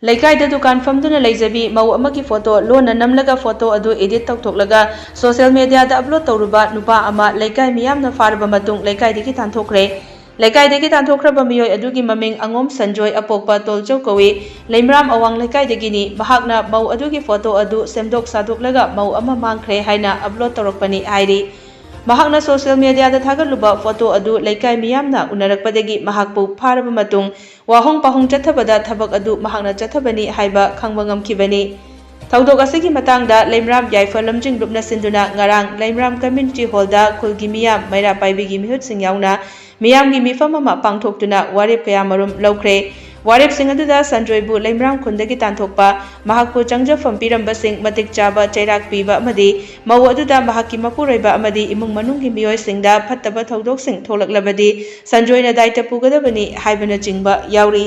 Leikai da dukan famduna leizabi mau amagi photo Lonna namlaga photo adu edit Tanthokhre social media da upload tauruba Nupa ama Leikai miyamna farba matung Leikai dagi Tanthokhre Leikai dagi Tanthokhre ba miyoi adugi maming angom sanjoy apokpa tolchau kawi leimram awang Leikai dagi ni bahakna mau adugi photo adu semdok sadoklaga mau ama mangkhre haina upload taurakpani hairi Mahakna social media da Thagatluba photo adu Leikai miyamna unarakpadagi mahakpu faraba matung wahong pahong chathabada thabak adu mahakna chathabani haiba khangba ngamkhibani Thaudok asigi matangda leimram yaifal lamjing rupna sinduna ngarang leimram community hall da khulgi miyam maira paibigi mihut sing yauna miyamgi mifam ama pangthoktuna warip kaya marum lawkhre warip sing aduda sanjoibu leimram khundagi Tanthokhpa mahakpu changjafam piramba sing matik chaba chairak piba amadi mau aduda mahakki mapuroiba amadi imung manunggi miyoi singda phattaba thaudok sing tholaklabadi sanjoina daita pugadabani haibana chingba yauri